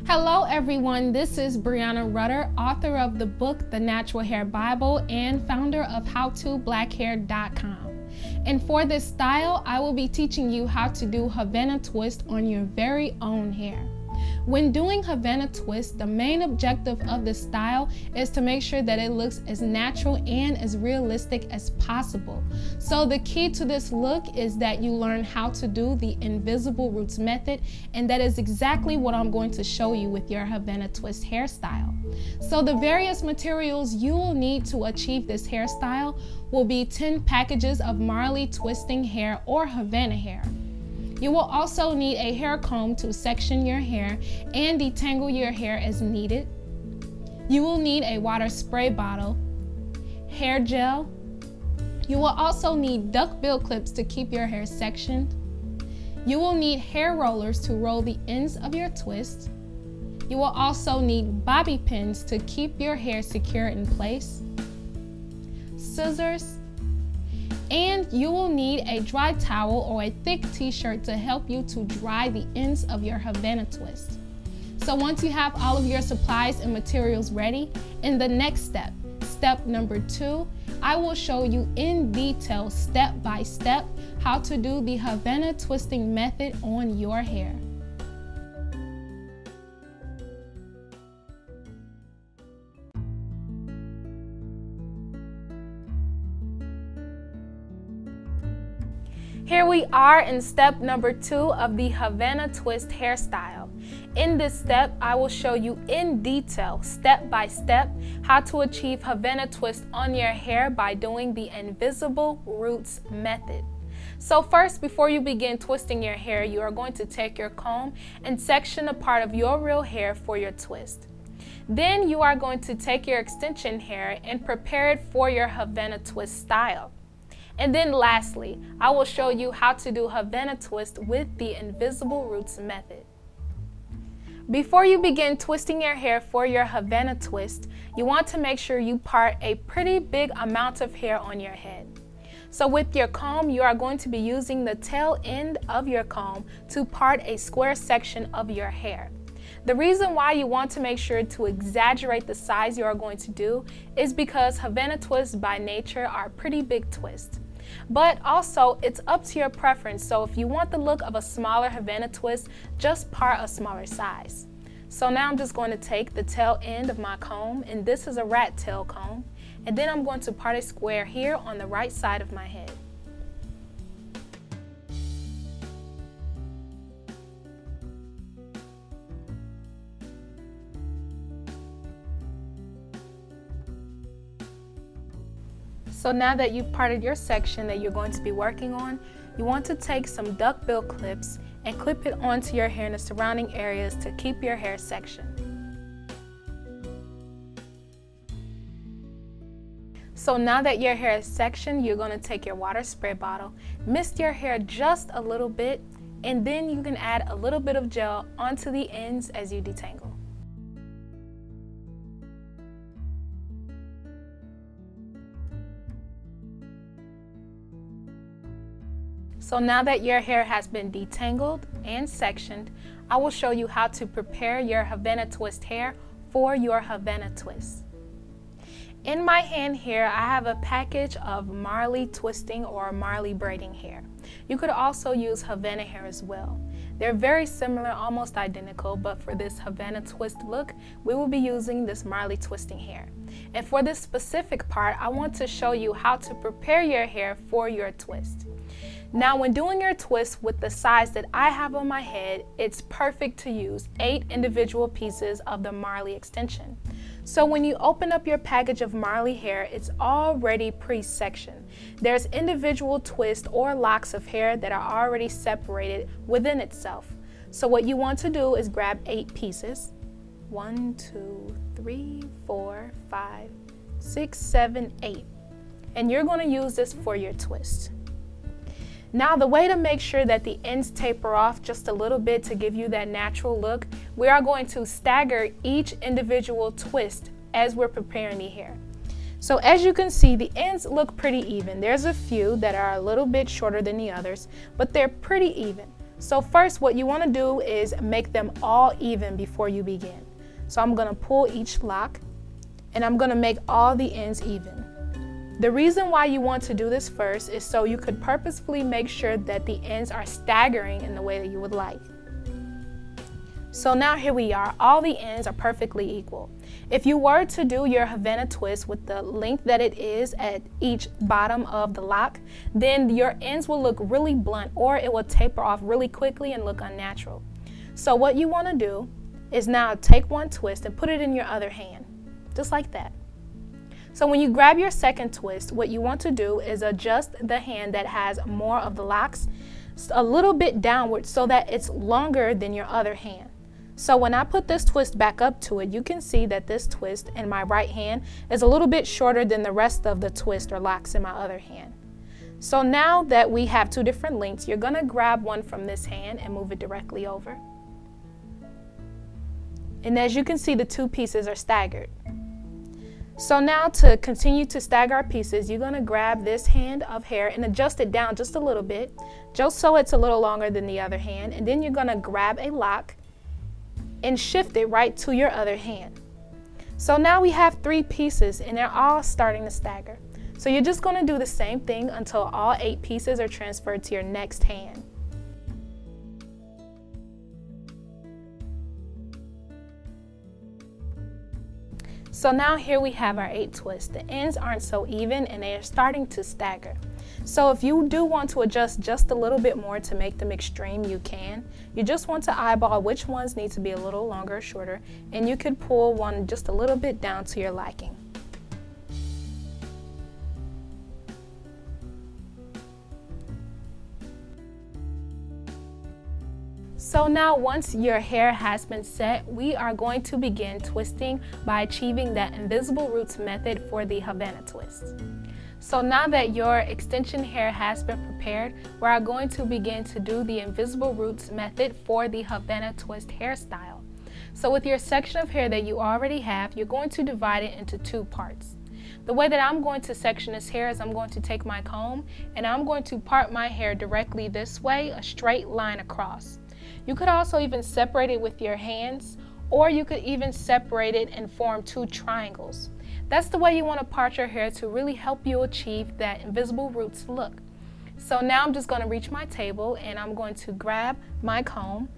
Hello everyone, this is Breanna Rutter, author of the book The Natural Hair Bible and founder of HowToBlackHair.com. And for this style, I will be teaching you how to do Havana Twist on your very own hair. When doing Havana Twist, the main objective of this style is to make sure that it looks as natural and as realistic as possible. So the key to this look is that you learn how to do the invisible roots method, and that is exactly what I'm going to show you with your Havana Twist hairstyle. So the various materials you will need to achieve this hairstyle will be 10 packages of Marley twisting hair or Havana hair. You will also need a hair comb to section your hair and detangle your hair as needed. You will need a water spray bottle, hair gel. You will also need duckbill clips to keep your hair sectioned. You will need hair rollers to roll the ends of your twist. You will also need bobby pins to keep your hair secure in place, scissors, and you will need a dry towel or a thick t-shirt to help you to dry the ends of your Havana twist. So once you have all of your supplies and materials ready, in the next step, step number 2, I will show you in detail, step by step, how to do the Havana twisting method on your hair. Here we are in step number 2 of the Havana Twist hairstyle. In this step, I will show you in detail, step by step, how to achieve Havana Twist on your hair by doing the invisible roots method. So first, before you begin twisting your hair, you are going to take your comb and section a part of your real hair for your twist. Then you are going to take your extension hair and prepare it for your Havana Twist style. And then lastly, I will show you how to do Havana Twist with the invisible roots method. Before you begin twisting your hair for your Havana Twist, you want to make sure you part a pretty big amount of hair on your head. So with your comb, you are going to be using the tail end of your comb to part a square section of your hair. The reason why you want to make sure to exaggerate the size you are going to do is because Havana twists by nature are pretty big twists. But also, it's up to your preference, so if you want the look of a smaller Havana twist, just part a smaller size. So now I'm just going to take the tail end of my comb, and this is a rat tail comb, and then I'm going to part a square here on the right side of my head. So now that you've parted your section that you're going to be working on, you want to take some duckbill clips and clip it onto your hair in the surrounding areas to keep your hair sectioned. So now that your hair is sectioned, you're going to take your water spray bottle, mist your hair just a little bit, and then you can add a little bit of gel onto the ends as you detangle. So now that your hair has been detangled and sectioned, I will show you how to prepare your Havana Twist hair for your Havana Twist. In my hand here, I have a package of Marley twisting or Marley braiding hair. You could also use Havana hair as well. They're very similar, almost identical, but for this Havana Twist look, we will be using this Marley twisting hair. And for this specific part, I want to show you how to prepare your hair for your twist. Now, when doing your twist with the size that I have on my head, it's perfect to use 8 individual pieces of the Marley extension. So when you open up your package of Marley hair, it's already pre-sectioned. There's individual twists or locks of hair that are already separated within itself. So what you want to do is grab 8 pieces. 1, 2, 3, 4, 5, 6, 7, 8. And you're going to use this for your twist. Now, the way to make sure that the ends taper off just a little bit to give you that natural look, we are going to stagger each individual twist as we're preparing the hair. So as you can see, the ends look pretty even. There's a few that are a little bit shorter than the others, but they're pretty even. So first, what you want to do is make them all even before you begin. So I'm going to pull each lock and I'm going to make all the ends even. The reason why you want to do this first is so you could purposefully make sure that the ends are staggering in the way that you would like. So now here we are, all the ends are perfectly equal. If you were to do your Havana twist with the length that it is at each bottom of the lock, then your ends will look really blunt, or it will taper off really quickly and look unnatural. So what you want to do is now take one twist and put it in your other hand, just like that. So when you grab your second twist, what you want to do is adjust the hand that has more of the locks a little bit downward so that it's longer than your other hand. So when I put this twist back up to it, you can see that this twist in my right hand is a little bit shorter than the rest of the twist or locks in my other hand. So now that we have two different lengths, you're going to grab one from this hand and move it directly over. And as you can see, the two pieces are staggered. So now to continue to stagger our pieces, you're going to grab this hand of hair and adjust it down just a little bit, just so it's a little longer than the other hand. And then you're going to grab a lock and shift it right to your other hand. So now we have three pieces and they're all starting to stagger. So you're just going to do the same thing until all 8 pieces are transferred to your next hand. So now here we have our 8 twists. The ends aren't so even and they are starting to stagger. So if you do want to adjust just a little bit more to make them extreme, you can. You just want to eyeball which ones need to be a little longer or shorter, and you could pull one just a little bit down to your liking. So now once your hair has been set, we are going to begin twisting by achieving that invisible roots method for the Havana twist. So now that your extension hair has been prepared, we are going to begin to do the invisible roots method for the Havana twist hairstyle. So with your section of hair that you already have, you're going to divide it into 2 parts. The way that I'm going to section this hair is I'm going to take my comb and I'm going to part my hair directly this way, a straight line across. You could also even separate it with your hands, or you could even separate it and form 2 triangles. That's the way you want to part your hair to really help you achieve that invisible roots look. So now I'm just going to reach my table and I'm going to grab my comb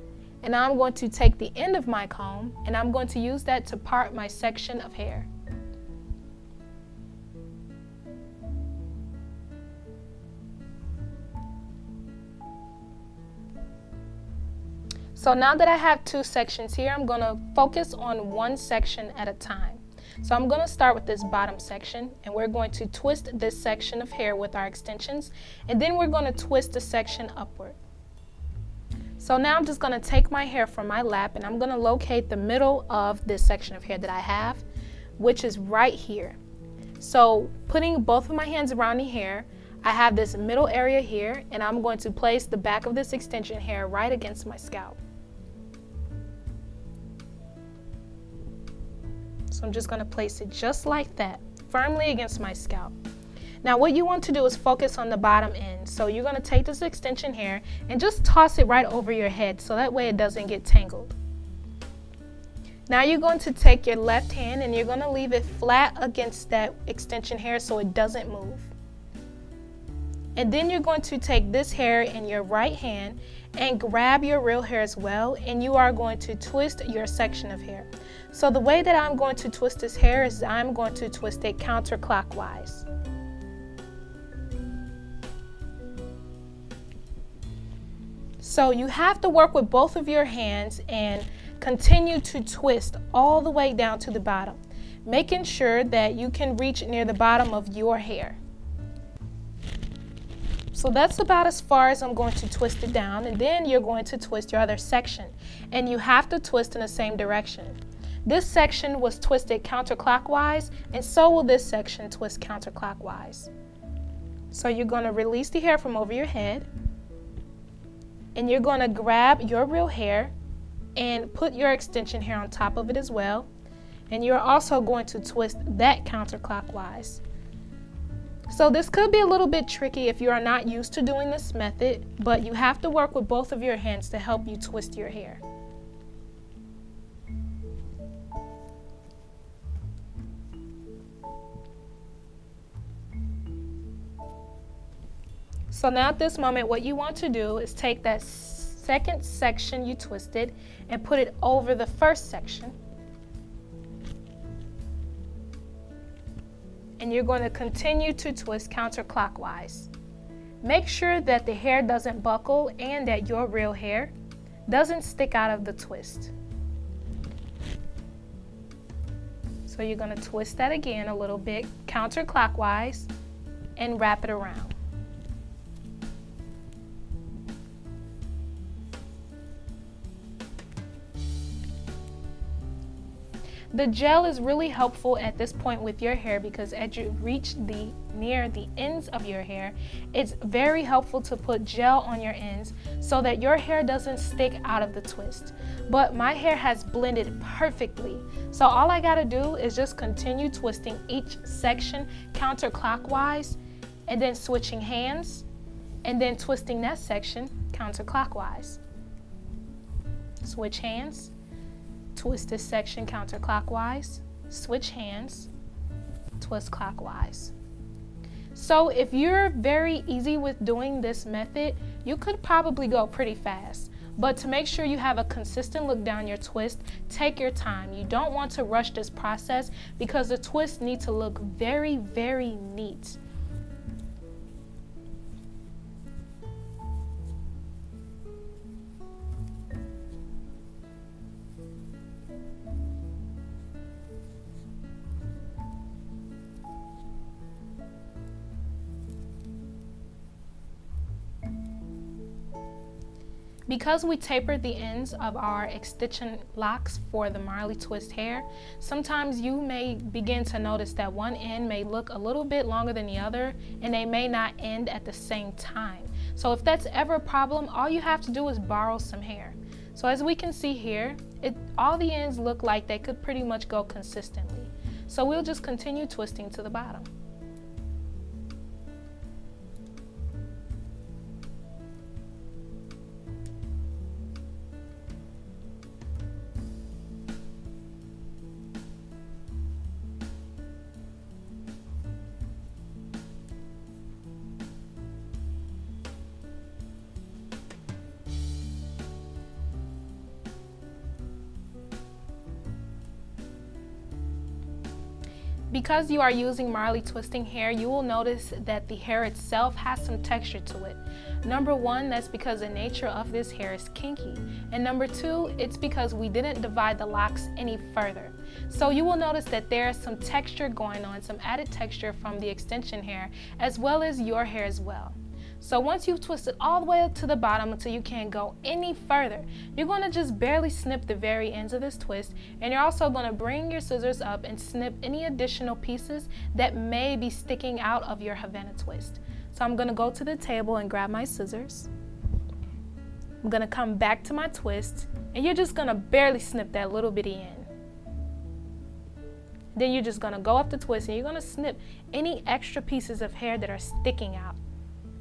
and I'm going to take the end of my comb and I'm going to use that to part my section of hair. So now that I have 2 sections here, I'm going to focus on one section at a time. So I'm going to start with this bottom section and we're going to twist this section of hair with our extensions, and then we're going to twist the section upward. So now I'm just going to take my hair from my lap and I'm going to locate the middle of this section of hair that I have, which is right here. So putting both of my hands around the hair, I have this middle area here and I'm going to place the back of this extension hair right against my scalp. So I'm just going to place it just like that, firmly against my scalp. Now what you want to do is focus on the bottom end. So you're going to take this extension hair and just toss it right over your head so that way it doesn't get tangled. Now you're going to take your left hand and you're going to leave it flat against that extension hair so it doesn't move. And then you're going to take this hair in your right hand and grab your real hair as well, and you are going to twist your section of hair. So the way that I'm going to twist this hair is I'm going to twist it counterclockwise. So you have to work with both of your hands and continue to twist all the way down to the bottom, making sure that you can reach near the bottom of your hair. So that's about as far as I'm going to twist it down, and then you're going to twist your other section, and you have to twist in the same direction. This section was twisted counterclockwise, and so will this section twist counterclockwise. So you're going to release the hair from over your head, and you're going to grab your real hair and put your extension hair on top of it as well, and you're also going to twist that counterclockwise. So this could be a little bit tricky if you are not used to doing this method, but you have to work with both of your hands to help you twist your hair. So now at this moment, what you want to do is take that second section you twisted and put it over the first section. And you're going to continue to twist counterclockwise. Make sure that the hair doesn't buckle and that your real hair doesn't stick out of the twist. So you're going to twist that again a little bit counterclockwise and wrap it around. The gel is really helpful at this point with your hair because as you reach near the ends of your hair, it's very helpful to put gel on your ends so that your hair doesn't stick out of the twist. But my hair has blended perfectly, so all I gotta do is just continue twisting each section counterclockwise and then switching hands and then twisting that section counterclockwise. Switch hands. Twist this section counterclockwise, switch hands, twist clockwise. So if you're very easy with doing this method, you could probably go pretty fast. But to make sure you have a consistent look down your twist, take your time. You don't want to rush this process because the twists need to look very, very neat. Because we tapered the ends of our extension locks for the Marley twist hair, sometimes you may begin to notice that one end may look a little bit longer than the other and they may not end at the same time. So if that's ever a problem, all you have to do is borrow some hair. So as we can see here, all the ends look like they could pretty much go consistently. So we'll just continue twisting to the bottom. Because you are using Marley twisting hair, you will notice that the hair itself has some texture to it. Number one, that's because the nature of this hair is kinky. And number two, it's because we didn't divide the locks any further. So you will notice that there's some texture going on, some added texture from the extension hair, as well as your hair as well. So once you've twisted all the way up to the bottom until you can't go any further, you're going to just barely snip the very ends of this twist, and you're also going to bring your scissors up and snip any additional pieces that may be sticking out of your Havana twist. So I'm going to go to the table and grab my scissors. I'm going to come back to my twist, and you're just going to barely snip that little bitty end. Then you're just going to go up the twist and you're going to snip any extra pieces of hair that are sticking out.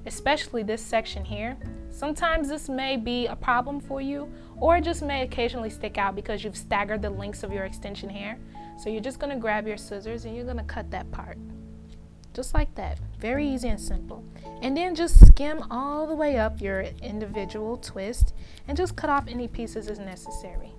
Especially this section here. Sometimes this may be a problem for you, or it just may occasionally stick out because you've staggered the lengths of your extension hair. So you're just gonna grab your scissors and you're gonna cut that part. Just like that, very easy and simple. And then just skim all the way up your individual twist and just cut off any pieces as necessary.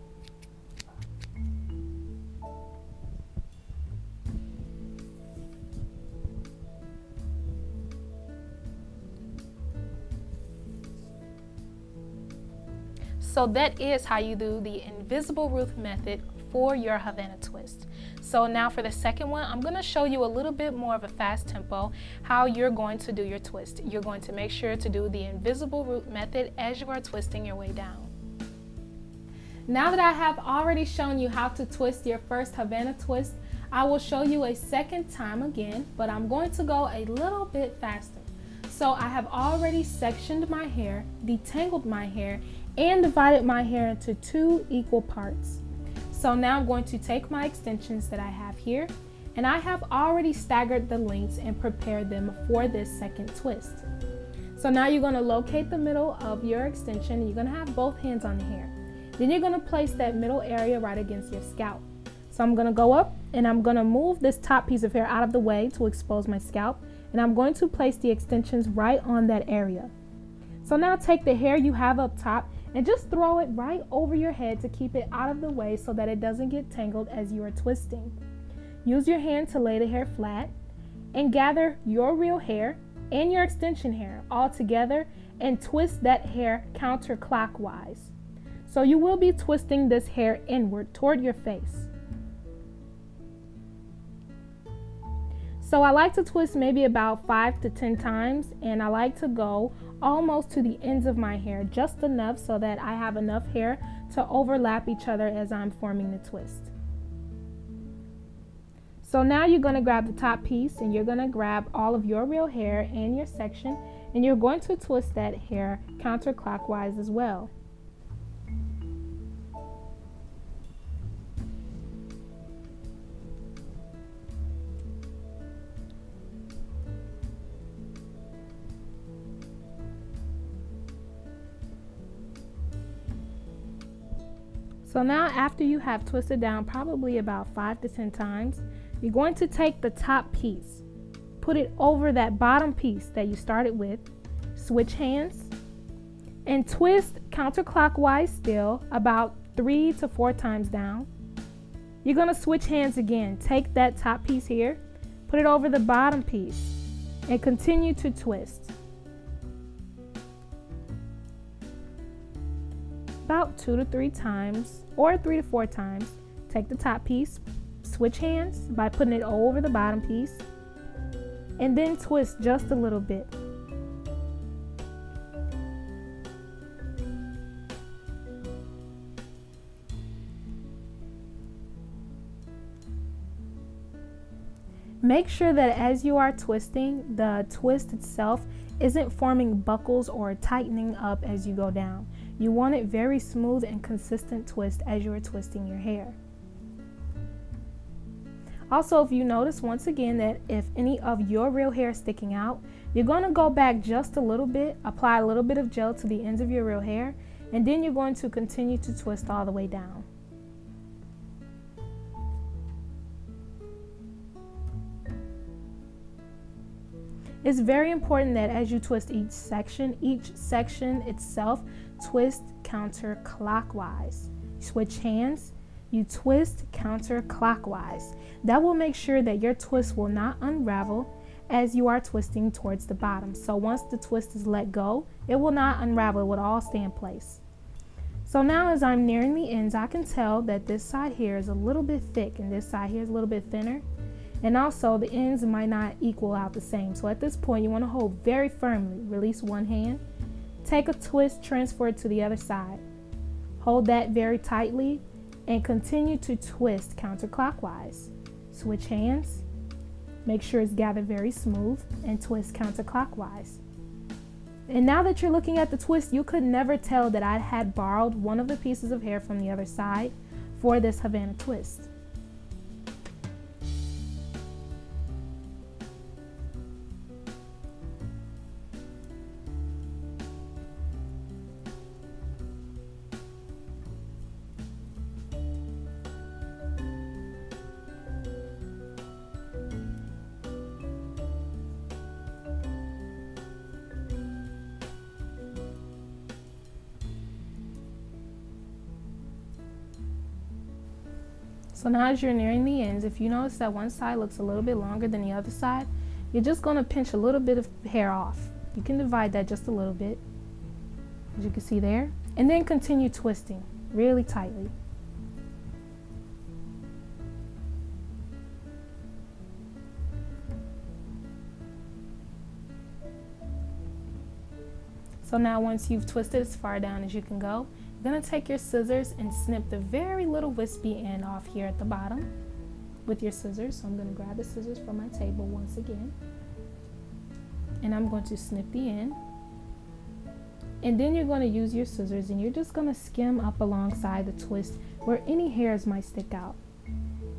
So that is how you do the invisible roof method for your Havana twist. So now for the second one, I'm going to show you a little bit more of a fast tempo how you're going to do your twist. You're going to make sure to do the invisible root method as you are twisting your way down. Now that I have already shown you how to twist your first Havana twist, I will show you a second time again, but I'm going to go a little bit faster. So I have already sectioned my hair, detangled my hair, and divided my hair into 2 equal parts. So now I'm going to take my extensions that I have here, And I have already staggered the lengths and prepared them for this second twist. So now you're going to locate the middle of your extension and you're going to have both hands on the hair. Then you're going to place that middle area right against your scalp. So I'm going to go up and I'm going to move this top piece of hair out of the way to expose my scalp. And I'm going to place the extensions right on that area. So now take the hair you have up top and just throw it right over your head to keep it out of the way so that it doesn't get tangled as you are twisting. Use your hand to lay the hair flat and gather your real hair and your extension hair all together and twist that hair counterclockwise. So you will be twisting this hair inward toward your face. So I like to twist maybe about 5 to 10 times, and I like to go almost to the ends of my hair, just enough so that I have enough hair to overlap each other as I'm forming the twist. So now you're going to grab the top piece and you're going to grab all of your real hair and your section, and you're going to twist that hair counterclockwise as well. So now after you have twisted down probably about 5 to 10 times, you're going to take the top piece, put it over that bottom piece that you started with, switch hands, and twist counterclockwise still about 3 to 4 times down. You're going to switch hands again. Take that top piece here, put it over the bottom piece, and continue to twist. About 2 to 3 times or 3 to 4 times. Take the top piece, switch hands by putting it over the bottom piece, and then twist just a little bit. Make sure that as you are twisting, the twist itself isn't forming buckles or tightening up as you go down. You want it very smooth and consistent twist as you are twisting your hair. Also, if you notice once again that if any of your real hair is sticking out, you're going to go back just a little bit, apply a little bit of gel to the ends of your real hair, and then you're going to continue to twist all the way down. It's very important that as you twist each section itself twist counterclockwise. Switch hands, you twist counterclockwise. That will make sure that your twist will not unravel as you are twisting towards the bottom. So once the twist is let go, it will not unravel, it will all stay in place. So now as I'm nearing the ends, I can tell that this side here is a little bit thick and this side here is a little bit thinner. And also the ends might not equal out the same. So at this point you want to hold very firmly. Release one hand, take a twist, transfer it to the other side. Hold that very tightly and continue to twist counterclockwise. Switch hands, make sure it's gathered very smooth, and twist counterclockwise. And now that you're looking at the twist, you could never tell that I had borrowed one of the pieces of hair from the other side for this Havana twist. So now as you're nearing the ends, if you notice that one side looks a little bit longer than the other side, you're just going to pinch a little bit of hair off. You can divide that just a little bit, as you can see there, and then continue twisting really tightly. So now once you've twisted as far down as you can go, you're going to take your scissors and snip the very little wispy end off here at the bottom with your scissors. So I'm going to grab the scissors from my table once again, and I'm going to snip the end. And then you're going to use your scissors and you're just going to skim up alongside the twist where any hairs might stick out.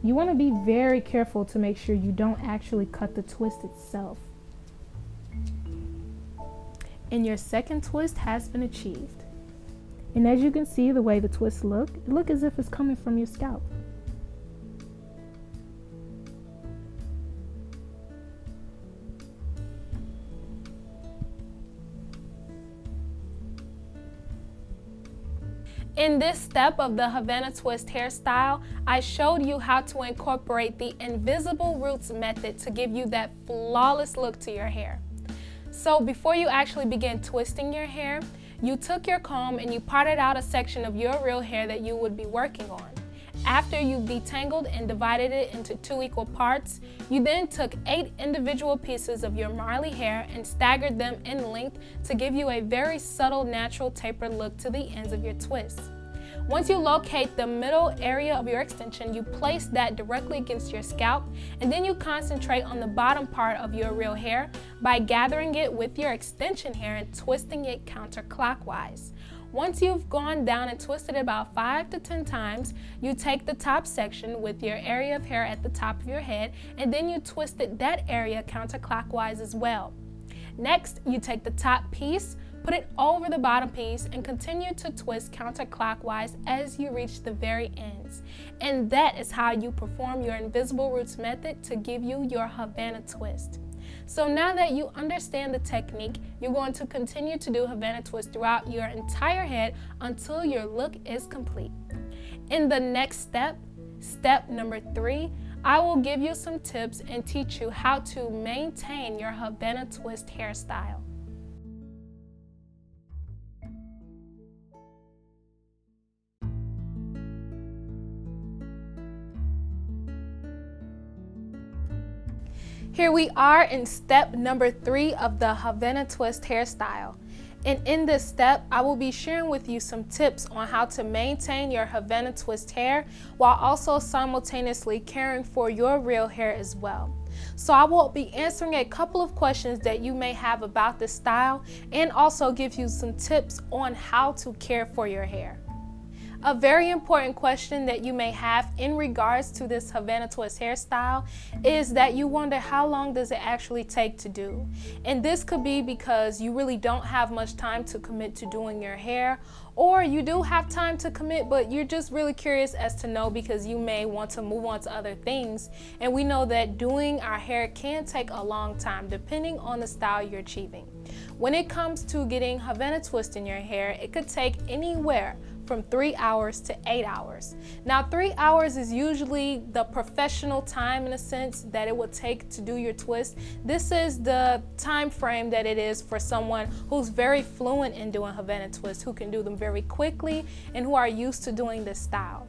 You want to be very careful to make sure you don't actually cut the twist itself. And your second twist has been achieved. And as you can see, the way the twists look, it looks as if it's coming from your scalp. In this step of the Havana Twist hairstyle, I showed you how to incorporate the invisible roots method to give you that flawless look to your hair. So before you actually begin twisting your hair, you took your comb and you parted out a section of your real hair that you would be working on. After you've detangled and divided it into 2 equal parts, you then took 8 individual pieces of your Marley hair and staggered them in length to give you a very subtle, natural tapered look to the ends of your twists. Once you locate the middle area of your extension, you place that directly against your scalp, and then you concentrate on the bottom part of your real hair by gathering it with your extension hair and twisting it counterclockwise. Once you've gone down and twisted it about 5 to 10 times, you take the top section with your area of hair at the top of your head, and then you twisted that area counterclockwise as well. Next, you take the top piece, put it over the bottom piece, and continue to twist counterclockwise as you reach the very ends. And that is how you perform your invisible roots method to give you your Havana twist. So now that you understand the technique, you're going to continue to do Havana twist throughout your entire head until your look is complete. In the next step, step number 3, I will give you some tips and teach you how to maintain your Havana twist hairstyle. Here we are in step number 3 of the Havana Twist hairstyle. And in this step, I will be sharing with you some tips on how to maintain your Havana Twist hair while also simultaneously caring for your real hair as well. So I will be answering a couple of questions that you may have about this style and also give you some tips on how to care for your hair. A very important question that you may have in regards to this Havana Twist hairstyle is that you wonder how long does it actually take to do? And this could be because you really don't have much time to commit to doing your hair, or you do have time to commit but you're just really curious as to know because you may want to move on to other things. And we know that doing our hair can take a long time depending on the style you're achieving. When it comes to getting Havana Twist in your hair, it could take anywhere from 3 hours to 8 hours. Now 3 hours is usually the professional time in a sense that it would take to do your twist. This is the time frame that it is for someone who's very fluent in doing Havana twists, who can do them very quickly and who are used to doing this style.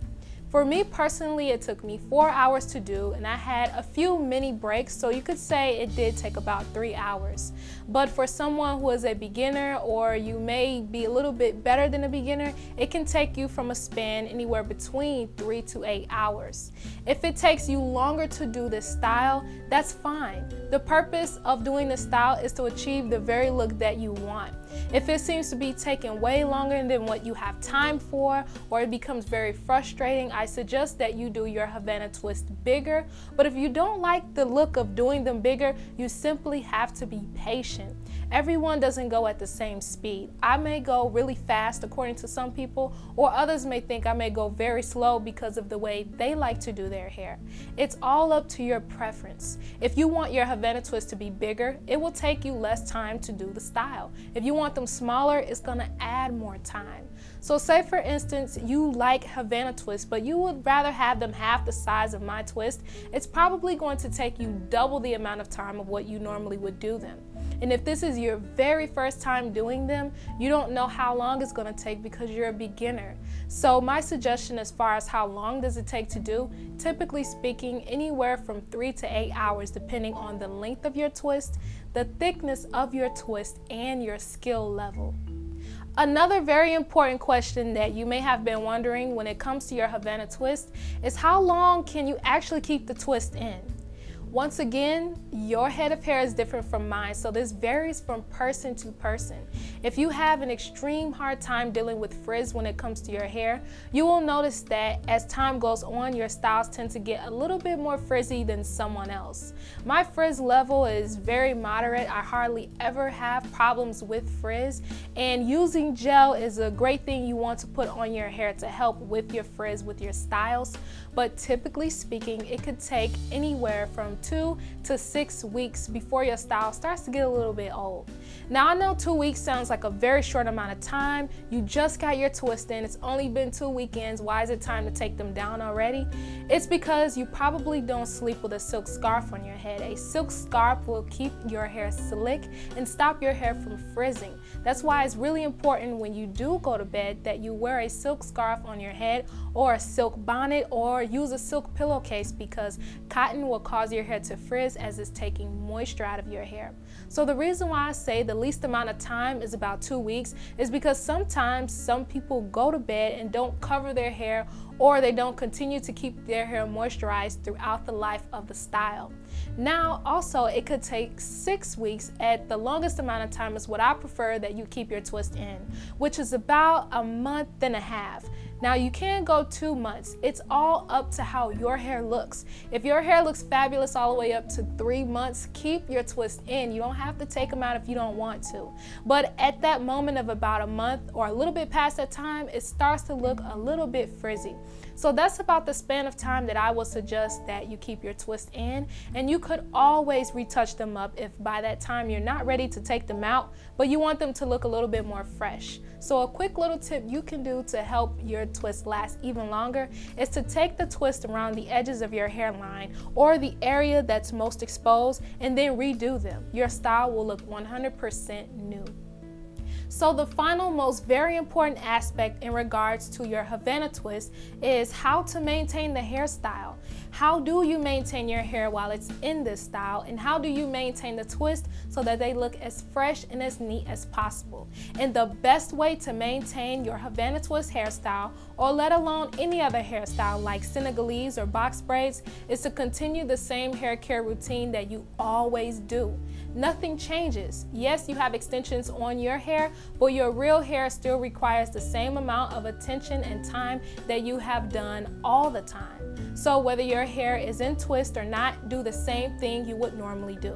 For me personally, it took me 4 hours to do, and I had a few mini breaks, so you could say it did take about 3 hours. But for someone who is a beginner, or you may be a little bit better than a beginner, it can take you from a span anywhere between 3 to 8 hours. If it takes you longer to do this style, that's fine. The purpose of doing this style is to achieve the very look that you want. If it seems to be taking way longer than what you have time for, or it becomes very frustrating, I suggest that you do your Havana twist bigger. But if you don't like the look of doing them bigger, you simply have to be patient. Everyone doesn't go at the same speed. I may go really fast according to some people, or others may think I may go very slow because of the way they like to do their hair. It's all up to your preference. If you want your Havana twist to be bigger, it will take you less time to do the style. If you want them smaller, it's gonna add more time. So say for instance, you like Havana twists, but you would rather have them half the size of my twist, it's probably going to take you double the amount of time of what you normally would do them. And if this is your very first time doing them, you don't know how long it's going to take because you're a beginner. So my suggestion as far as how long does it take to do, typically speaking, anywhere from 3 to 8 hours depending on the length of your twist, the thickness of your twist, and your skill level. Another very important question that you may have been wondering when it comes to your Havana twist is how long can you actually keep the twist in? Once again, your head of hair is different from mine, so this varies from person to person. If you have an extreme hard time dealing with frizz when it comes to your hair, you will notice that as time goes on, your styles tend to get a little bit more frizzy than someone else. My frizz level is very moderate. I hardly ever have problems with frizz, and using gel is a great thing you want to put on your hair to help with your frizz, with your styles. But typically speaking, it could take anywhere from 2 to 6 weeks before your style starts to get a little bit old. Now I know 2 weeks sounds like a very short amount of time. You just got your twist in. It's only been 2 weekends. Why is it time to take them down already? It's because you probably don't sleep with a silk scarf on your head. A silk scarf will keep your hair slick and stop your hair from frizzing. That's why it's really important when you do go to bed that you wear a silk scarf on your head or a silk bonnet, or use a silk pillowcase, because cotton will cause your hair to frizz as it's taking moisture out of your hair. So the reason why I say the least amount of time is about 2 weeks is because sometimes some people go to bed and don't cover their hair, or they don't continue to keep their hair moisturized throughout the life of the style. Now also it could take 6 weeks. At the longest amount of time is what I prefer that you keep your twist in, which is about a month and a half. Now you can go 2 months. It's all up to how your hair looks. If your hair looks fabulous all the way up to 3 months, keep your twist in. You don't have to take them out if you don't want to. But at that moment of about a month or a little bit past that time, it starts to look a little bit frizzy. So that's about the span of time that I would suggest that you keep your twist in, and you could always retouch them up if by that time you're not ready to take them out, but you want them to look a little bit more fresh. So a quick little tip you can do to help your twist last even longer is to take the twist around the edges of your hairline or the area that's most exposed and then redo them. Your style will look 100% new. So the final, most very important aspect in regards to your Havana twist is how to maintain the hairstyle. How do you maintain your hair while it's in this style, and how do you maintain the twist so that they look as fresh and as neat as possible? And the best way to maintain your Havana twist hairstyle, or let alone any other hairstyle like Senegalese or box braids, is to continue the same hair care routine that you always do. Nothing changes. Yes, you have extensions on your hair, but your real hair still requires the same amount of attention and time that you have done all the time. So whether your hair is in twist or not, do the same thing you would normally do.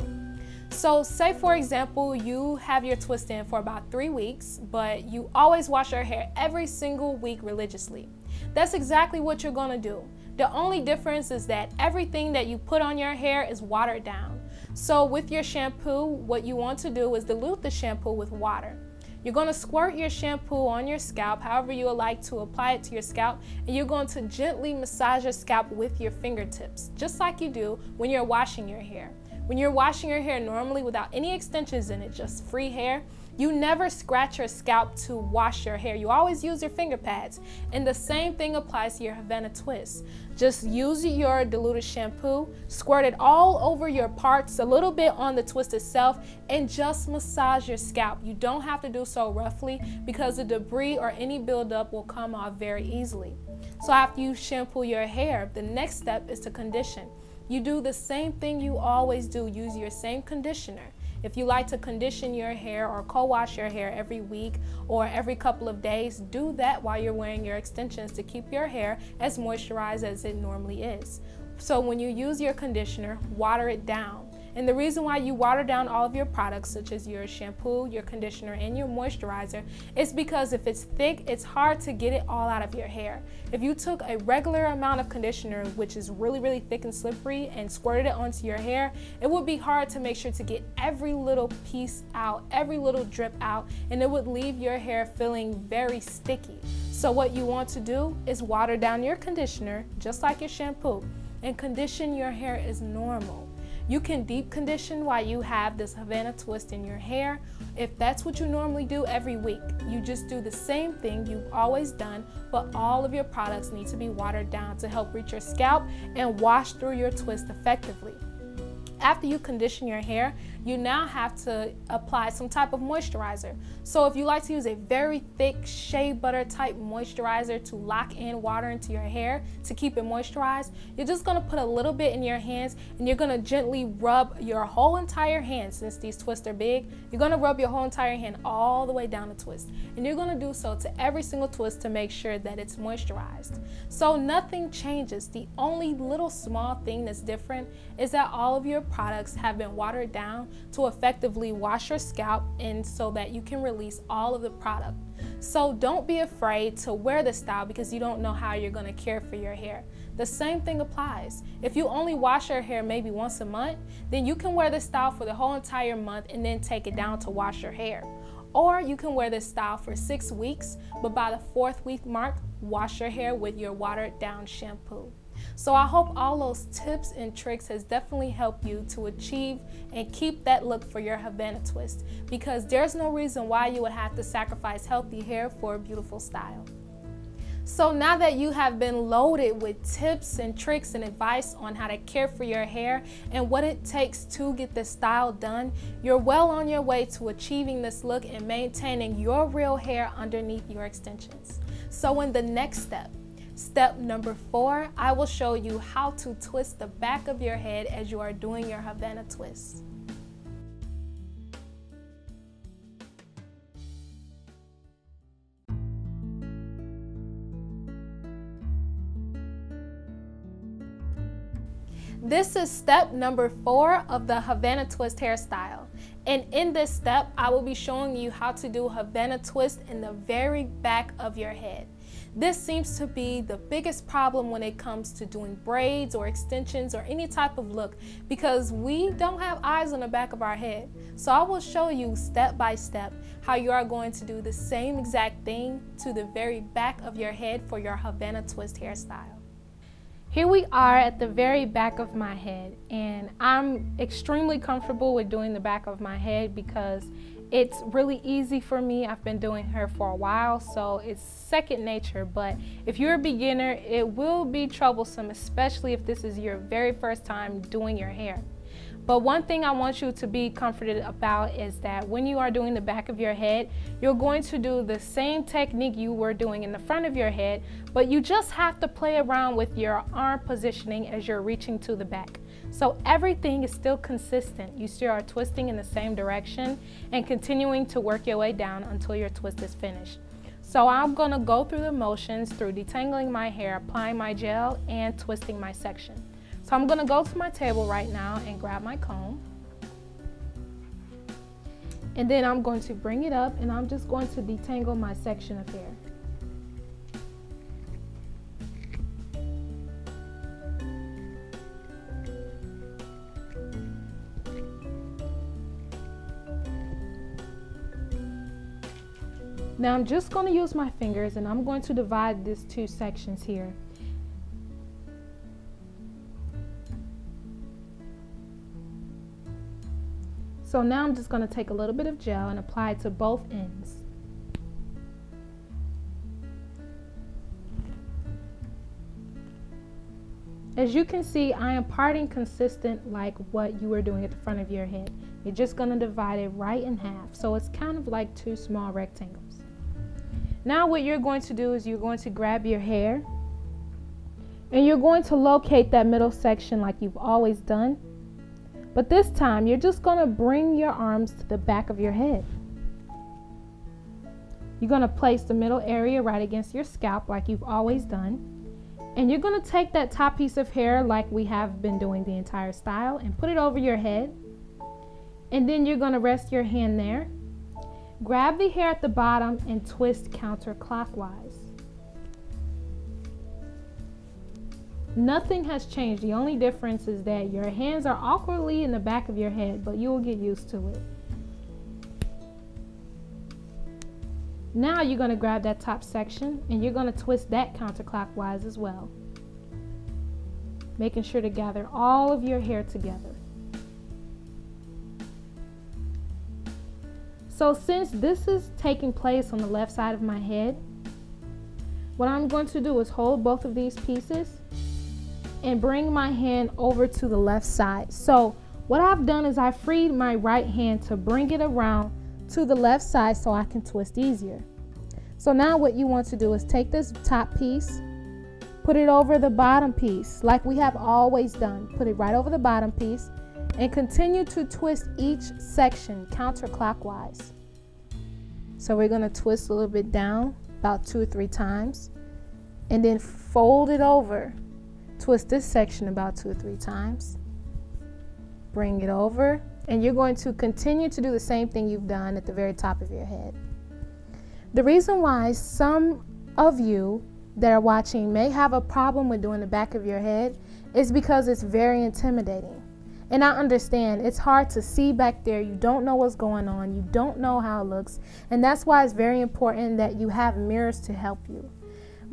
So say for example, you have your twist in for about 3 weeks, but you always wash your hair every single week religiously. That's exactly what you're gonna do. The only difference is that everything that you put on your hair is watered down. So with your shampoo, what you want to do is dilute the shampoo with water. You're going to squirt your shampoo on your scalp, however you would like to apply it to your scalp, and you're going to gently massage your scalp with your fingertips, just like you do when you're washing your hair. When you're washing your hair normally without any extensions in it, just free hair, you never scratch your scalp to wash your hair. You always use your finger pads. And the same thing applies to your Havana twist. Just use your diluted shampoo, squirt it all over your parts, a little bit on the twist itself, and just massage your scalp. You don't have to do so roughly because the debris or any buildup will come off very easily. So after you shampoo your hair, the next step is to condition. You do the same thing you always do. Use your same conditioner. If you like to condition your hair or co-wash your hair every week or every couple of days, do that while you're wearing your extensions to keep your hair as moisturized as it normally is. So when you use your conditioner, water it down. And the reason why you water down all of your products, such as your shampoo, your conditioner, and your moisturizer, is because if it's thick, it's hard to get it all out of your hair. If you took a regular amount of conditioner, which is really, really thick and slippery, and squirted it onto your hair, it would be hard to make sure to get every little piece out, every little drip out, and it would leave your hair feeling very sticky. So what you want to do is water down your conditioner, just like your shampoo, and condition your hair as normal. You can deep condition while you have this Havana twist in your hair. If that's what you normally do every week, you just do the same thing you've always done, but all of your products need to be watered down to help reach your scalp and wash through your twist effectively. After you condition your hair, you now have to apply some type of moisturizer. So if you like to use a very thick shea butter type moisturizer to lock in water into your hair to keep it moisturized, you're just gonna put a little bit in your hands and you're gonna gently rub your whole entire hand. Since these twists are big, you're gonna rub your whole entire hand all the way down the twist. And you're gonna do so to every single twist to make sure that it's moisturized. So nothing changes. The only little small thing that's different is that all of your products have been watered down to effectively wash your scalp and so that you can release all of the product. So don't be afraid to wear the style because you don't know how you're going to care for your hair. The same thing applies. If you only wash your hair maybe once a month, then you can wear this style for the whole entire month and then take it down to wash your hair. Or you can wear this style for 6 weeks, but by the 4th week mark, wash your hair with your watered down shampoo. So I hope all those tips and tricks has definitely helped you to achieve and keep that look for your Havana twist, because there's no reason why you would have to sacrifice healthy hair for a beautiful style. So now that you have been loaded with tips and tricks and advice on how to care for your hair and what it takes to get this style done, you're well on your way to achieving this look and maintaining your real hair underneath your extensions. So in the next step, step number 4, I will show you how to twist the back of your head as you are doing your Havana twist. This is step number 4 of the Havana twist hairstyle. And in this step, I will be showing you how to do Havana twist in the very back of your head. This seems to be the biggest problem when it comes to doing braids or extensions or any type of look, because we don't have eyes on the back of our head. So I will show you step by step how you are going to do the same exact thing to the very back of your head for your Havana twist hairstyle. Here we are at the very back of my head, and I'm extremely comfortable with doing the back of my head because it's really easy for me. I've been doing hair for a while, so it's second nature. But if you're a beginner, it will be troublesome, especially if this is your very first time doing your hair. But one thing I want you to be comforted about is that when you are doing the back of your head, you're going to do the same technique you were doing in the front of your head, but you just have to play around with your arm positioning as you're reaching to the back. So everything is still consistent. You still are twisting in the same direction and continuing to work your way down until your twist is finished. So I'm going to go through the motions through detangling my hair, applying my gel, and twisting my section. So I'm going to go to my table right now and grab my comb. And then I'm going to bring it up and I'm just going to detangle my section of hair. Now I'm just going to use my fingers and I'm going to divide these two sections here. So now I'm just going to take a little bit of gel and apply it to both ends. As you can see, I am parting consistent like what you were doing at the front of your head. You're just going to divide it right in half. So it's kind of like 2 small rectangles. Now what you're going to do is you're going to grab your hair and you're going to locate that middle section like you've always done. But this time, you're just going to bring your arms to the back of your head. You're going to place the middle area right against your scalp like you've always done. And you're going to take that top piece of hair like we have been doing the entire style and put it over your head. And then you're going to rest your hand there. Grab the hair at the bottom and twist counterclockwise. Nothing has changed. The only difference is that your hands are awkwardly in the back of your head, but you will get used to it. Now you're going to grab that top section and you're going to twist that counterclockwise as well, making sure to gather all of your hair together. So since this is taking place on the left side of my head, what I'm going to do is hold both of these pieces and bring my hand over to the left side. So What I've done is I freed my right hand to bring it around to the left side so I can twist easier. So now what you want to do is take this top piece, put it over the bottom piece like we have always done. Put it right over the bottom piece and continue to twist each section counterclockwise. So we're going to twist a little bit down about 2 or 3 times and then fold it over. Twist this section about 2 or 3 times. Bring it over, and you're going to continue to do the same thing you've done at the very top of your head. The reason why some of you that are watching may have a problem with doing the back of your head is because it's very intimidating. And I understand it's hard to see back there. You don't know what's going on. You don't know how it looks. And that's why it's very important that you have mirrors to help you.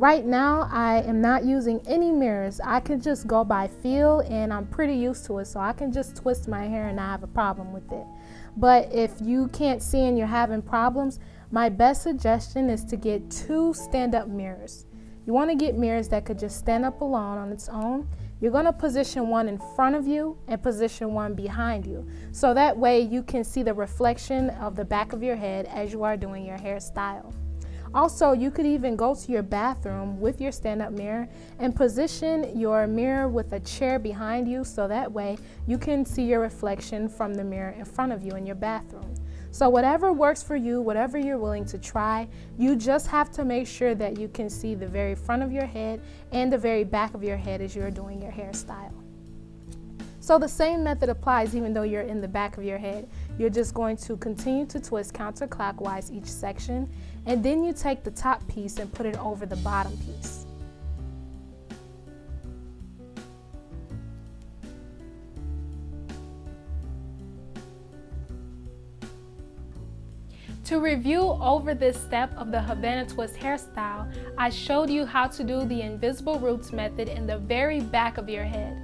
Right now, I am not using any mirrors. I can just go by feel, and I'm pretty used to it, so I can just twist my hair and not have a problem with it. But if you can't see and you're having problems, my best suggestion is to get 2 stand-up mirrors. You want to get mirrors that could just stand up alone on its own. You're going to position one in front of you and position one behind you. So that way you can see the reflection of the back of your head as you are doing your hairstyle. Also, you could even go to your bathroom with your stand-up mirror and position your mirror with a chair behind you so that way you can see your reflection from the mirror in front of you in your bathroom. So whatever works for you, whatever you're willing to try, you just have to make sure that you can see the very front of your head and the very back of your head as you're doing your hairstyle. So the same method applies even though you're in the back of your head. You're just going to continue to twist counterclockwise each section, and then you take the top piece and put it over the bottom piece. To review over this step of the Havana Twist hairstyle, I showed you how to do the invisible roots method in the very back of your head.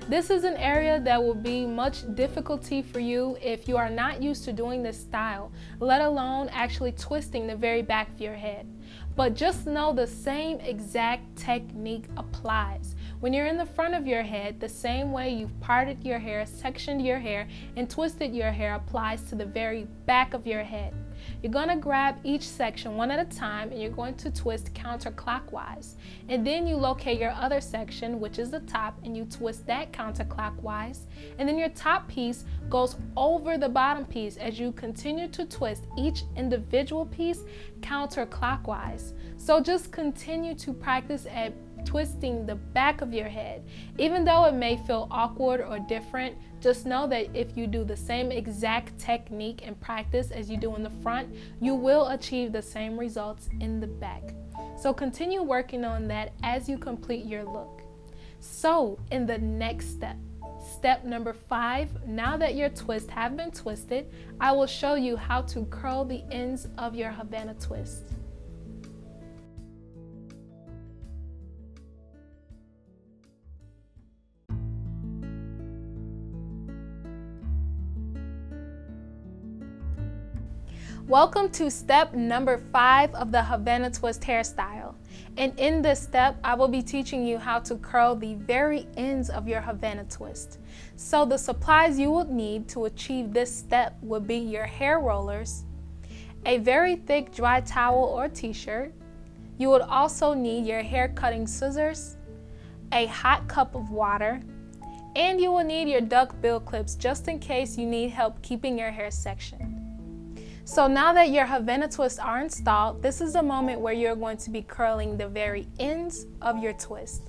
This is an area that will be much difficulty for you if you are not used to doing this style, let alone actually twisting the very back of your head. But just know the same exact technique applies. When you're in the front of your head, the same way you've parted your hair, sectioned your hair, and twisted your hair applies to the very back of your head. You're going to grab each section one at a time and you're going to twist counterclockwise. And then you locate your other section, which is the top, and you twist that counterclockwise. And then your top piece goes over the bottom piece as you continue to twist each individual piece counterclockwise. So just continue to practice at twisting the back of your head. Even though it may feel awkward or different, just know that if you do the same exact technique and practice as you do in the front, you will achieve the same results in the back. So continue working on that as you complete your look. So in the next step, step number 5, now that your twists have been twisted, I will show you how to curl the ends of your Havana twist. Welcome to step number 5 of the Havana Twist hairstyle. And in this step, I will be teaching you how to curl the very ends of your Havana twist. So the supplies you will need to achieve this step would be your hair rollers, a very thick dry towel or t-shirt. You would also need your hair cutting scissors, a hot cup of water, and you will need your duck bill clips just in case you need help keeping your hair sectioned. So now that your Havana twists are installed, this is the moment where you're going to be curling the very ends of your twist.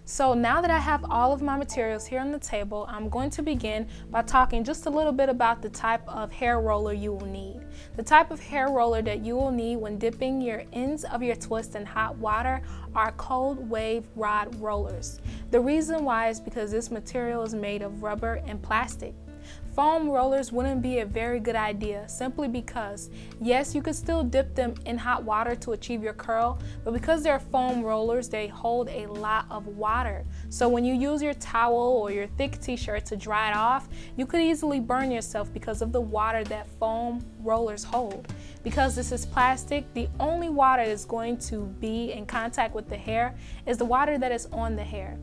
So now that I have all of my materials here on the table, I'm going to begin by talking just a little bit about the type of hair roller you will need. The type of hair roller that you will need when dipping your ends of your twist in hot water are cold wave rod rollers. The reason why is because this material is made of rubber and plastic. Foam rollers wouldn't be a very good idea simply because, yes, you could still dip them in hot water to achieve your curl, but because they're foam rollers, they hold a lot of water. So when you use your towel or your thick t-shirt to dry it off, you could easily burn yourself because of the water that foam rollers hold. Because this is plastic, the only water that's going to be in contact with the hair is the water that is on the hair.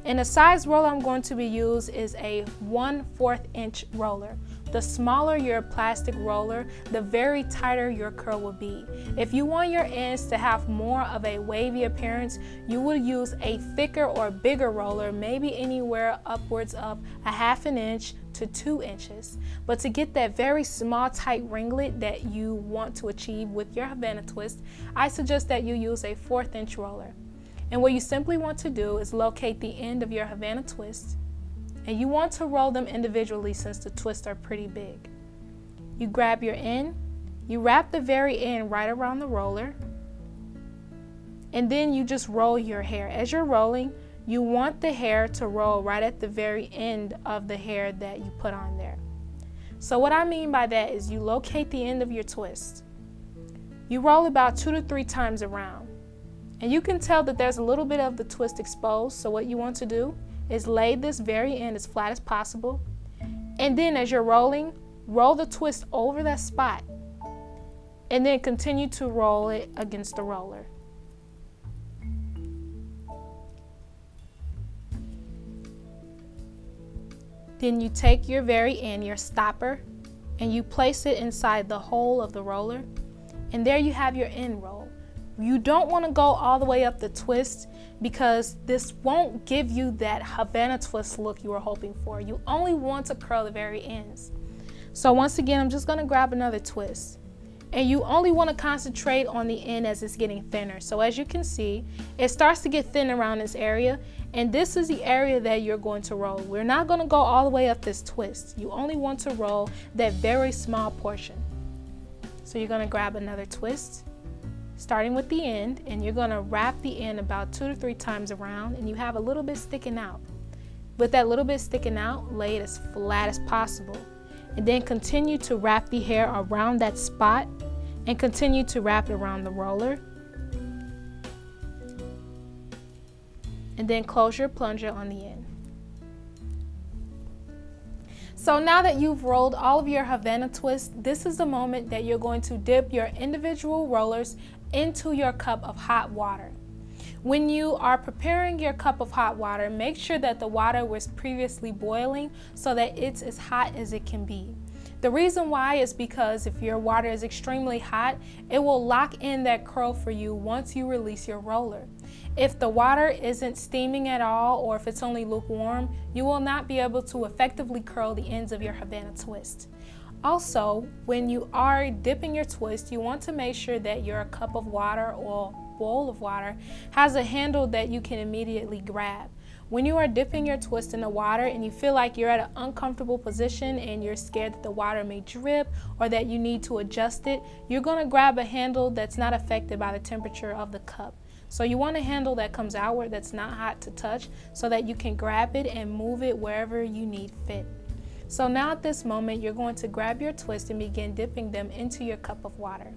And the size roller I'm going to be used is a 1/4 inch roller. The smaller your plastic roller, the very tighter your curl will be. If you want your ends to have more of a wavy appearance, you will use a thicker or bigger roller, maybe anywhere upwards of 1/2 inch to 2 inches. But to get that very small tight ringlet that you want to achieve with your Havana twist, I suggest that you use a 1/4 inch roller. And what you simply want to do is locate the end of your Havana twist, and you want to roll them individually since the twists are pretty big. You grab your end, you wrap the very end right around the roller, and then you just roll your hair. As you're rolling, you want the hair to roll right at the very end of the hair that you put on there. So what I mean by that is you locate the end of your twist. You roll about 2 to 3 times around, and you can tell that there's a little bit of the twist exposed. So what you want to do is lay this very end as flat as possible, and then as you're rolling, roll the twist over that spot, and then continue to roll it against the roller. Then you take your very end, your stopper, and you place it inside the hole of the roller, and there you have your end roll. You don't want to go all the way up the twist because this won't give you that Havana twist look you were hoping for. You only want to curl the very ends. So once again, I'm just going to grab another twist. And you only want to concentrate on the end as it's getting thinner. So as you can see, it starts to get thin around this area, and this is the area that you're going to roll. We're not going to go all the way up this twist. You only want to roll that very small portion. So you're going to grab another twist, starting with the end, and you're going to wrap the end about 2 to 3 times around, and you have a little bit sticking out. With that little bit sticking out, lay it as flat as possible, and then continue to wrap the hair around that spot and continue to wrap it around the roller, and then close your plunger on the end. So now that you've rolled all of your Havana twists, this is the moment that you're going to dip your individual rollers into your cup of hot water. When you are preparing your cup of hot water, make sure that the water was previously boiling so that it's as hot as it can be. The reason why is because if your water is extremely hot, it will lock in that curl for you once you release your roller. If the water isn't steaming at all, or if it's only lukewarm, you will not be able to effectively curl the ends of your Havana twist. Also, when you are dipping your twist, you want to make sure that your cup of water or bowl of water has a handle that you can immediately grab. When you are dipping your twist in the water and you feel like you're at an uncomfortable position and you're scared that the water may drip or that you need to adjust it, you're going to grab a handle that's not affected by the temperature of the cup. So you want a handle that comes outward, that's not hot to touch, so that you can grab it and move it wherever you need fit. So now at this moment, you're going to grab your twist and begin dipping them into your cup of water.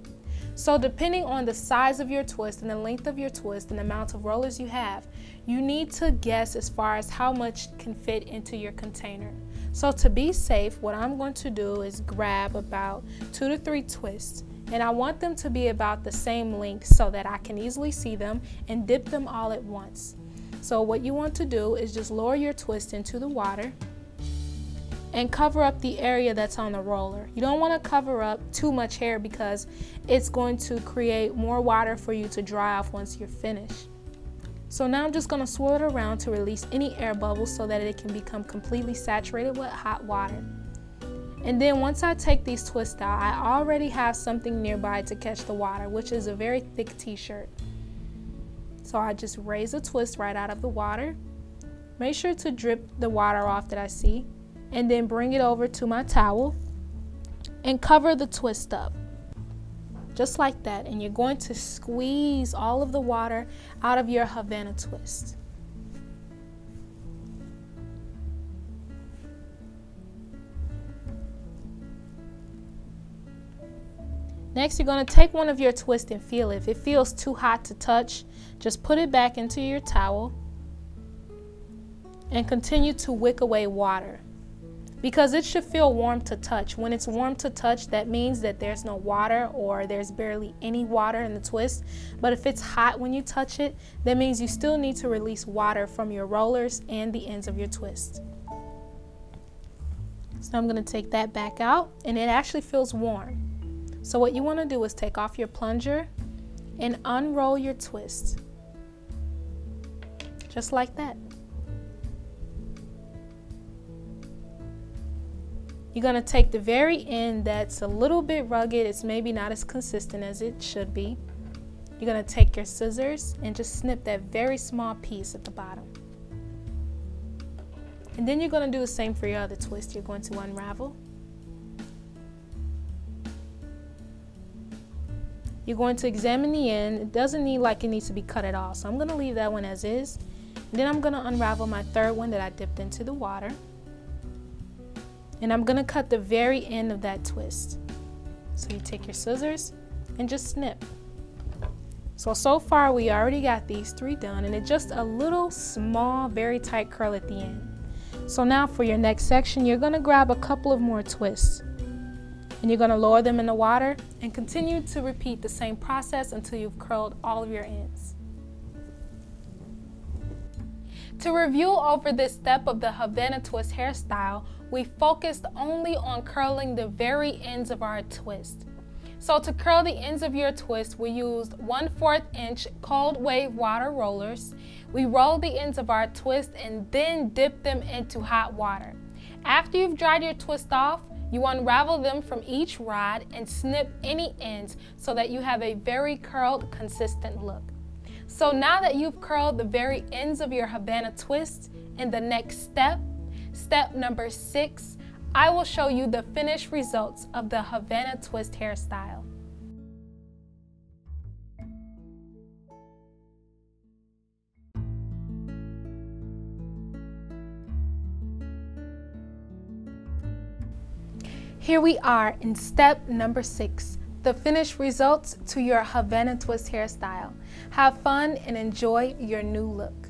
So depending on the size of your twist and the length of your twist and the amount of rollers you have, you need to guess as far as how much can fit into your container. So to be safe, what I'm going to do is grab about 2 to 3 twists, and I want them to be about the same length so that I can easily see them and dip them all at once. So what you want to do is just lower your twist into the water and cover up the area that's on the roller. You don't want to cover up too much hair because it's going to create more water for you to dry off once you're finished. So now I'm just going to swirl it around to release any air bubbles so that it can become completely saturated with hot water. And then once I take these twists out, I already have something nearby to catch the water, which is a very thick t-shirt. So I just raise a twist right out of the water. Make sure to drip the water off that I see, and then bring it over to my towel and cover the twist up. Just like that, and you're going to squeeze all of the water out of your Havana twist. Next, you're going to take one of your twists and feel it. If it feels too hot to touch, just put it back into your towel and continue to wick away water. because it should feel warm to touch. When it's warm to touch, that means that there's no water or there's barely any water in the twist. But if it's hot when you touch it, that means you still need to release water from your rollers and the ends of your twist. So I'm going to take that back out, and it actually feels warm. So what you want to do is take off your plunger and unroll your twist, just like that. You're going to take the very end that's a little bit rugged, it's maybe not as consistent as it should be. You're going to take your scissors and just snip that very small piece at the bottom. And then you're going to do the same for your other twist. You're going to unravel. You're going to examine the end. It doesn't need to be cut at all, so I'm going to leave that one as is. And then I'm going to unravel my third one that I dipped into the water. And I'm going to cut the very end of that twist. So you take your scissors and just snip. So far we already got these 3 done, and it's just a little small, very tight curl at the end. So now for your next section, you're going to grab a couple of more twists. And you're going to lower them in the water and continue to repeat the same process until you've curled all of your ends. To review over this step of the Havana Twist hairstyle, we focused only on curling the very ends of our twist. So to curl the ends of your twist, we used 1/4 inch cold wave water rollers. We rolled the ends of our twist and then dipped them into hot water. After you've dried your twist off, you unravel them from each rod and snip any ends so that you have a very curled, consistent look. So now that you've curled the very ends of your Havana twist, in the next step, step number 6, I will show you the finished results of the Havana Twist hairstyle. Here we are in step number 6, the finished results to your Havana Twist hairstyle. Have fun and enjoy your new look.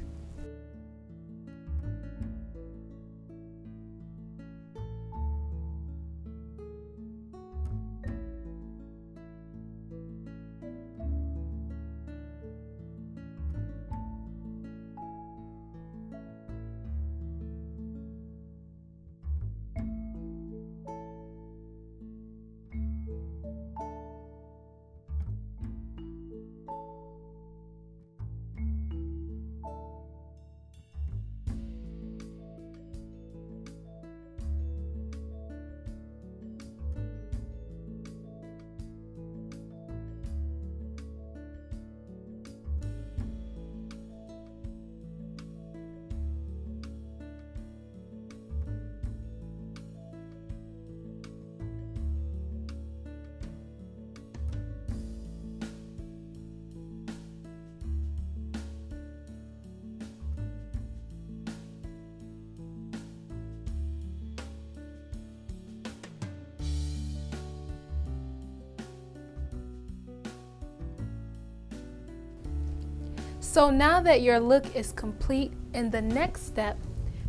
So now that your look is complete, in the next step,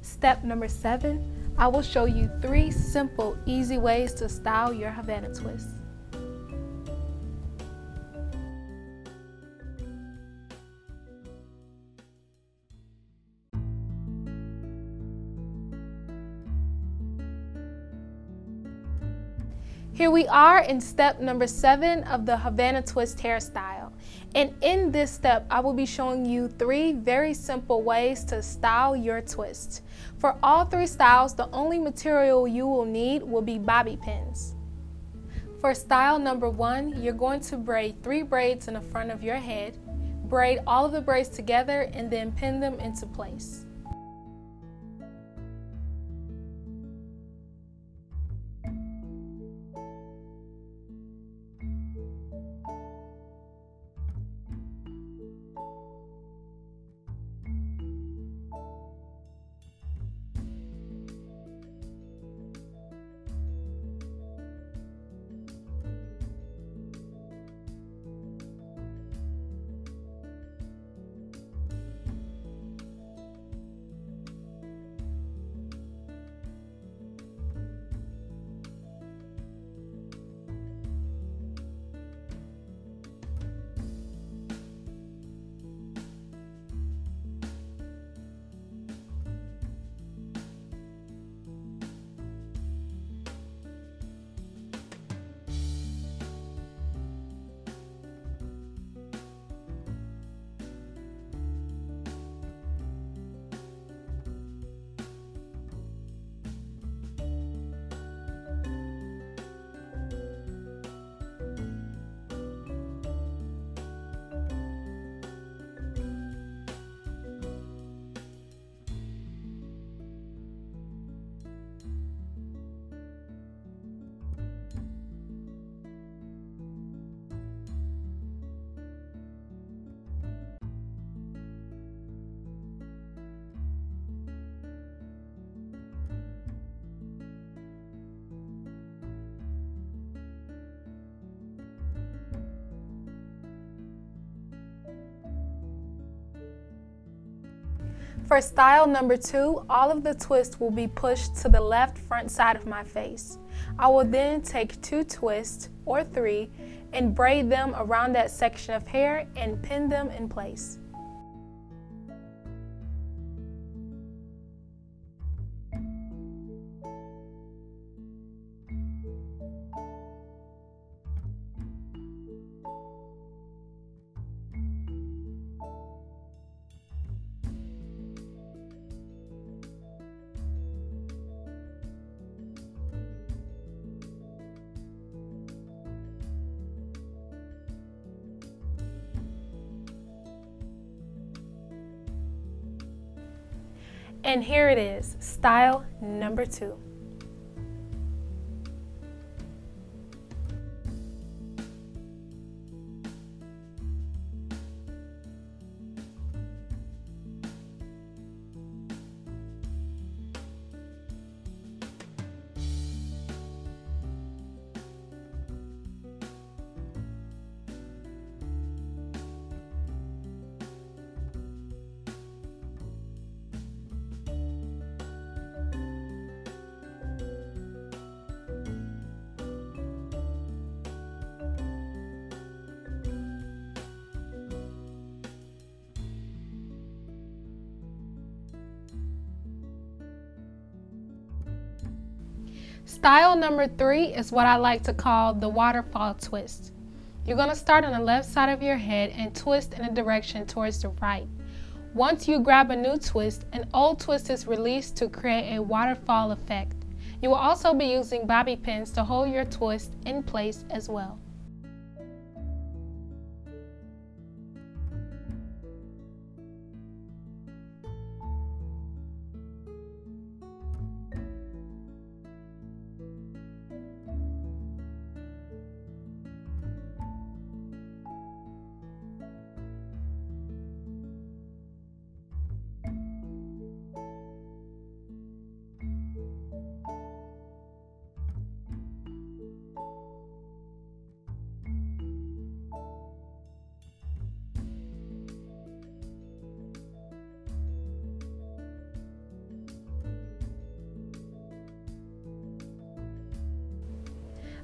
step number 7, I will show you 3 simple, easy ways to style your Havana twist. Here we are in step number 7 of the Havana Twist hairstyle. And in this step, I will be showing you 3 very simple ways to style your twist. For all 3 styles, the only material you will need will be bobby pins. For style number 1, you're going to braid 3 braids in the front of your head, braid all of the braids together, and then pin them into place. For style number 2, all of the twists will be pushed to the left front side of my face. I will then take 2 twists, or 3, and braid them around that section of hair and pin them in place. And here it is, style number 2. Style number 3 is what I like to call the waterfall twist. You're going to start on the left side of your head and twist in a direction towards the right. Once you grab a new twist, an old twist is released to create a waterfall effect. You will also be using bobby pins to hold your twist in place as well.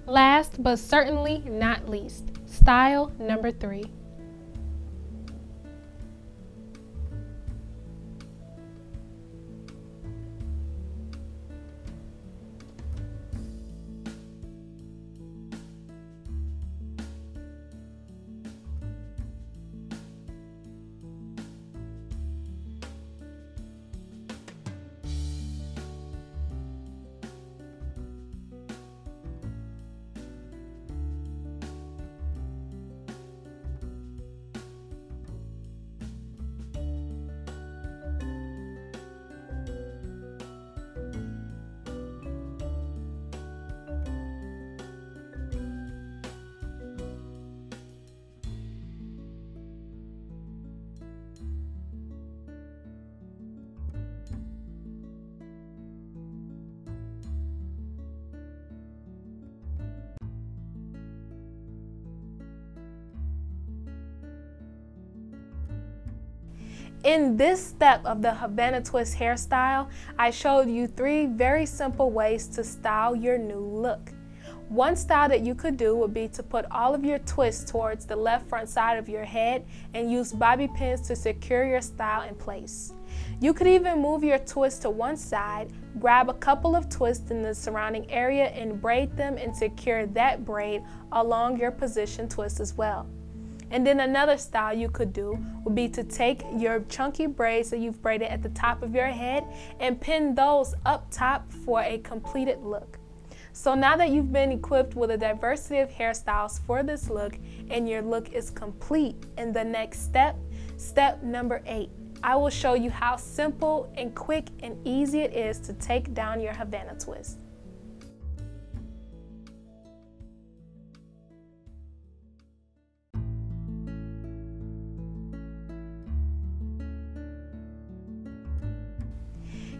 Last but certainly not least, style number 3. In this step of the Havana Twist hairstyle, I showed you 3 very simple ways to style your new look. One style that you could do would be to put all of your twists towards the left front side of your head and use bobby pins to secure your style in place. You could even move your twist to one side, grab a couple of twists in the surrounding area and braid them and secure that braid along your position twist as well. And then another style you could do would be to take your chunky braids that you've braided at the top of your head and pin those up top for a completed look. So now that you've been equipped with a diversity of hairstyles for this look and your look is complete, in the next step, step number 8, I will show you how simple and quick and easy it is to take down your Havana twist.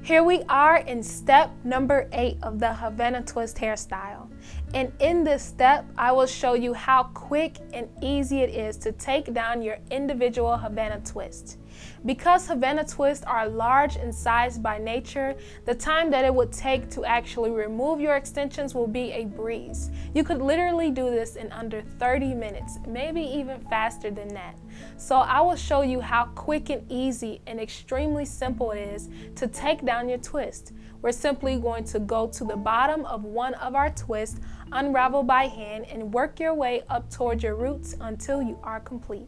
Here we are in step number 8 of the Havana Twist hairstyle. And in this step, I will show you how quick and easy it is to take down your individual Havana twist. Because Havana twists are large in size by nature, the time that it would take to actually remove your extensions will be a breeze. You could literally do this in under 30 minutes, maybe even faster than that. So I will show you how quick and easy and extremely simple it is to take down your twist. We're simply going to go to the bottom of one of our twists, unravel by hand, and work your way up towards your roots until you are complete.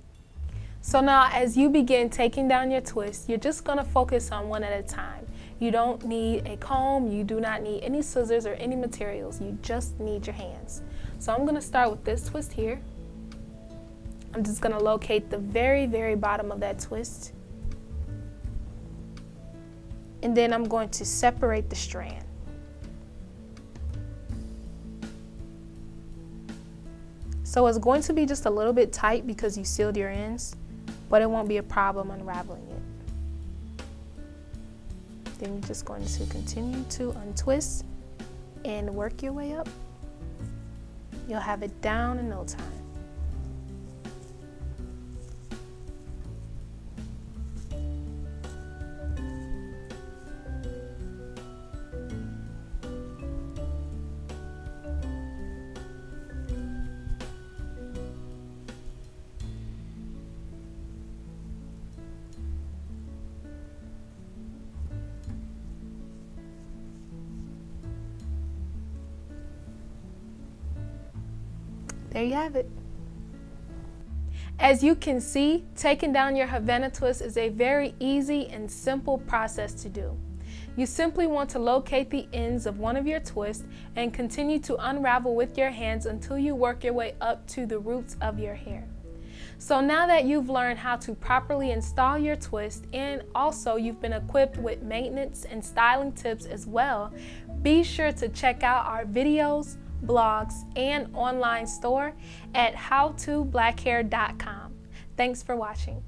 So now as you begin taking down your twist, you're just going to focus on one at a time. You don't need a comb, you do not need any scissors or any materials, you just need your hands. So I'm going to start with this twist here. I'm just going to locate the very bottom of that twist. And then I'm going to separate the strand. So it's going to be just a little bit tight because you sealed your ends, but it won't be a problem unraveling it. Then you're just going to continue to untwist and work your way up. You'll have it down in no time. There you have it. As you can see, taking down your Havana twist is a very easy and simple process to do. You simply want to locate the ends of one of your twists and continue to unravel with your hands until you work your way up to the roots of your hair. So now that you've learned how to properly install your twist, and also you've been equipped with maintenance and styling tips as well, be sure to check out our videos, blogs, and online store at howtoblackhair.com. Thanks for watching.